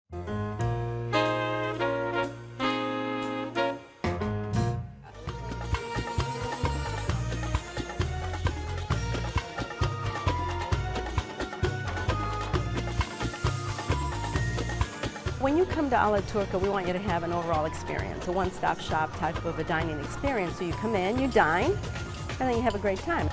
When you come to La Turka, we want you to have an overall experience, a one-stop shop type of a dining experience. So you come in, you dine, and then you have a great time.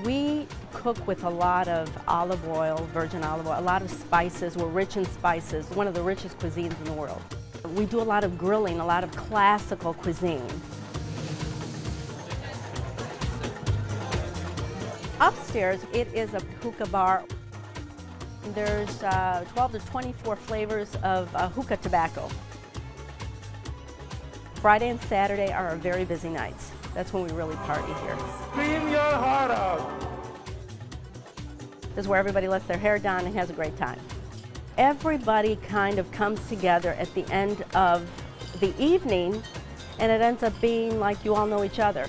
We cook with a lot of olive oil, virgin olive oil, a lot of spices. We're rich in spices, one of the richest cuisines in the world. We do a lot of grilling, a lot of classical cuisine. Upstairs, it is a hookah bar. There's 12 to 24 flavors of hookah tobacco. Friday and Saturday are our very busy nights. That's when we really party here. Scream your heart out. This is where everybody lets their hair down and has a great time. Everybody kind of comes together at the end of the evening, and it ends up being like you all know each other.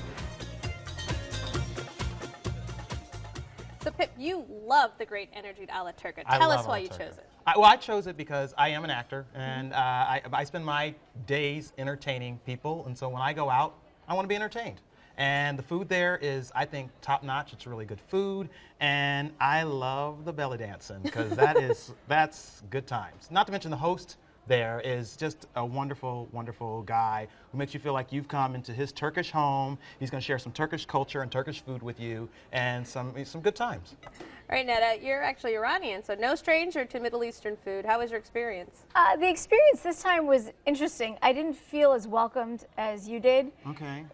So Pip, you love the great energy at La Turka. Tell us why you chose it. I chose it because I am an actor, and I spend my days entertaining people, and so when I go out, I want to be entertained. And the food there is, I think, top-notch. It's really good food, and I love the belly dancing because that's good times. Not to mention the host there is just a wonderful, wonderful guy who makes you feel like you've come into his Turkish home. He's going to share some Turkish culture and Turkish food with you, and some good times. All right, Netta, you're actually Iranian, so no stranger to Middle Eastern food. How was your experience? The experience this time was interesting. I didn't feel as welcomed as you did. Okay.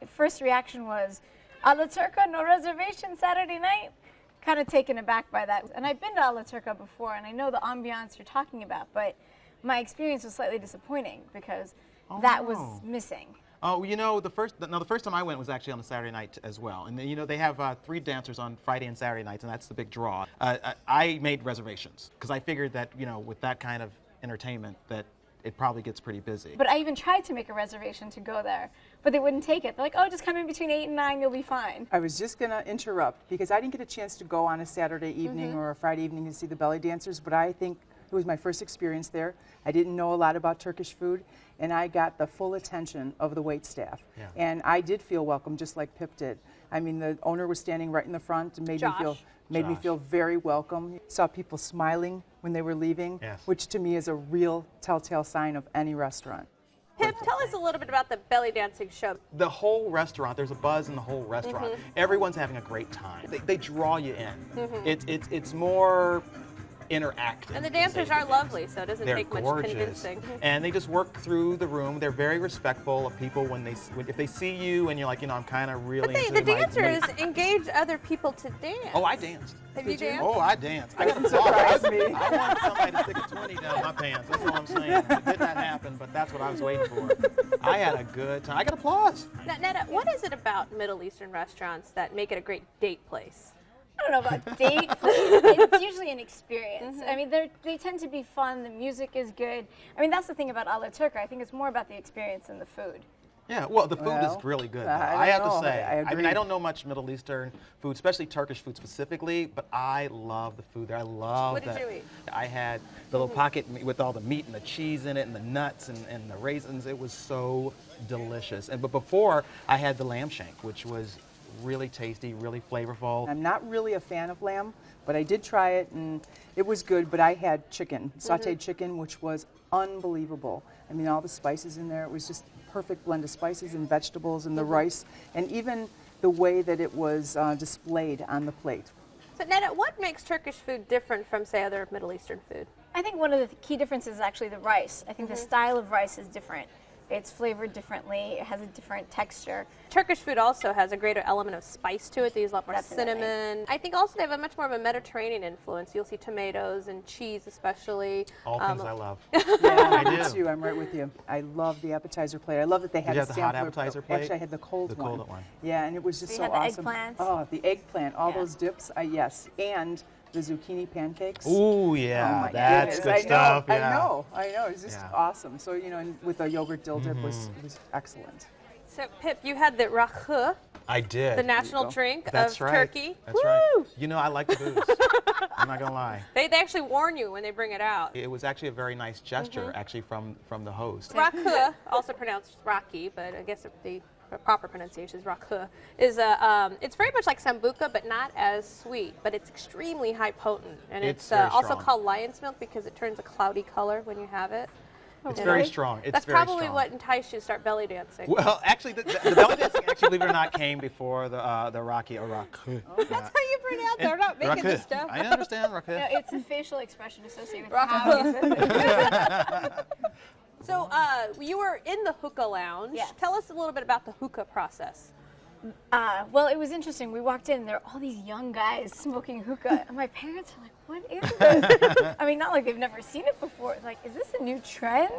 First reaction was, La Turka, no reservation Saturday night? Kind of taken aback by that. And I've been to La Turka before, and I know the ambiance you're talking about, but my experience was slightly disappointing because that was missing. Oh, you know, the first time I went was actually on a Saturday night as well. And you know, they have 3 dancers on Friday and Saturday nights, and that's the big draw. I made reservations because I figured that, you know, with that kind of entertainment that it probably gets pretty busy. But I even tried to make a reservation to go there, but they wouldn't take it. They're like, oh, just come in between 8 and 9, you'll be fine. I was just going to interrupt because I didn't get a chance to go on a Saturday evening or a Friday evening to see the belly dancers, but I think it was my first experience there. I didn't know a lot about Turkish food, and I got the full attention of the wait staff. Yeah. And I did feel welcome, just like Pip did. I mean, the owner was standing right in the front and made me feel very welcome. Saw people smiling when they were leaving, which to me is a real telltale sign of any restaurant. Pip, tell us a little bit about the belly dancing show. The whole restaurant, there's a buzz in the whole restaurant. Everyone's having a great time. They draw you in. It's more interactive. And the dancers are lovely, so it doesn't take much convincing. And they just work through the room. They're very respectful of people if they see you and you're like, you know, I'm kind of really into the dancers engage other people to dance. Oh, I danced. Have you danced? Oh, I danced. I got surprise me. I wanted somebody to stick a 20 down my pants. That's all I'm saying. It did not happen, but that's what I was waiting for. I had a good time. I got applause. Now, Netta, what is it about Middle Eastern restaurants that make it a great date place? I don't know about date. It's usually an experience. I mean, they tend to be fun. The music is good. I mean, that's the thing about La Turka. I think it's more about the experience than the food. Yeah, well, the food is really good. I have to say. I mean, I don't know much Middle Eastern food, especially Turkish food specifically, but I love the food there. I love that. What did you eat? I had the little pocket with all the meat and the cheese in it and the nuts and the raisins. It was so delicious. But before, I had the lamb shank, which was really tasty, really flavorful. I'm not really a fan of lamb, but I did try it and it was good, but I had chicken, sauteed chicken, which was unbelievable. I mean, all the spices in there, it was just a perfect blend of spices and vegetables and the rice, and even the way that it was displayed on the plate. So Netta, what makes Turkish food different from, say, other Middle Eastern food? I think one of the key differences is actually the rice. I think the style of rice is different. It's flavored differently. It has a different texture. Turkish food also has a greater element of spice to it. They use a lot more cinnamon. I think also they have a much more of a Mediterranean influence. You'll see tomatoes and cheese especially. All things I love. Yeah, I do too. I'm right with you. I love the appetizer plate. I love that they had the hot appetizer plate. Actually, I had the cold one. The cold one. Yeah, and it was just you so had awesome. The eggplant. Oh, the eggplant. All those dips. Yes, and the zucchini pancakes. Ooh, yeah, oh that's good stuff. I know. It's just awesome. So, you know, and with the yogurt dill dip was excellent. So, Pip, you had the rakı. I did. The national drink That's of right. Turkey. That's Woo! right. You know, I like the booze. I'm not gonna lie. They actually warn you when they bring it out. It was actually a very nice gesture, actually, from the host. Rakı, also pronounced Rocky, but I guess the proper pronunciation is Rakı, is it's very much like Sambuca, but not as sweet, but it's extremely high potent. And It's it's very also strong. called lion's milk because it turns a cloudy color when you have it. It's And very strong. It's That's very probably strong. what enticed you to start belly dancing. Well, actually, the belly dancing, actually, believe it or not, came before the Rocky or Rakı. That's how you pronounce it. We're not making this stuff. I understand, Rakı. No, it's a facial expression associated with Rakı. how he says it. So you were in the hookah lounge. Yes. Tell us a little bit about the hookah process. Well, it was interesting. We walked in, and there are all these young guys smoking hookah. And my parents are like, what is this? I mean, not like they've never seen it before. It's like, is this a new trend?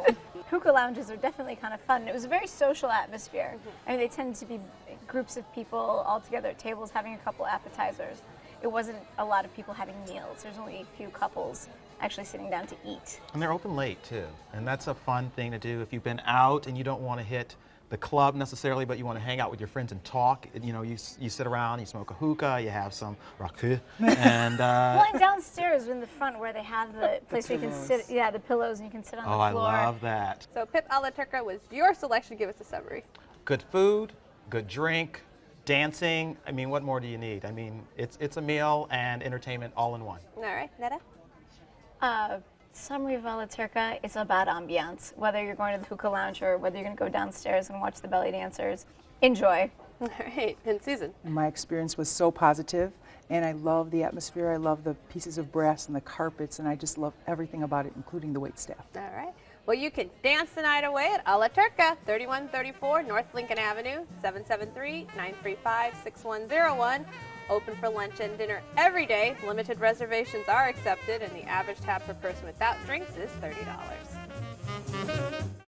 Hookah lounges are definitely kind of fun. It was a very social atmosphere. I mean, they tended to be groups of people all together at tables having a couple appetizers. It wasn't a lot of people having meals. There's only a few couples actually sitting down to eat. And they're open late, too. And that's a fun thing to do if you've been out and you don't want to hit the club necessarily, but you want to hang out with your friends and talk. You know, you sit around, you smoke a hookah, you have some Rakı, and Well, and downstairs in the front where they have the place where you can sit, the pillows, and you can sit on the I floor. love that. So Pip a la Turca was your selection. Give us a summary. Good food, good drink, dancing. I mean, what more do you need? I mean, it's a meal and entertainment all in one. All right, Netta? Summary of a la Turca, it's about ambiance. Whether you're going to the hookah lounge or whether you're going to go downstairs and watch the belly dancers, enjoy. All right, and Susan? My experience was so positive, and I love the atmosphere. I love the pieces of brass and the carpets, and I just love everything about it, including the waitstaff. All right. Well, you can dance the night away at A La Turca, 3134 North Lincoln Avenue, 773-935-6101. Open for lunch and dinner every day. Limited reservations are accepted, and the average tab per person without drinks is $30.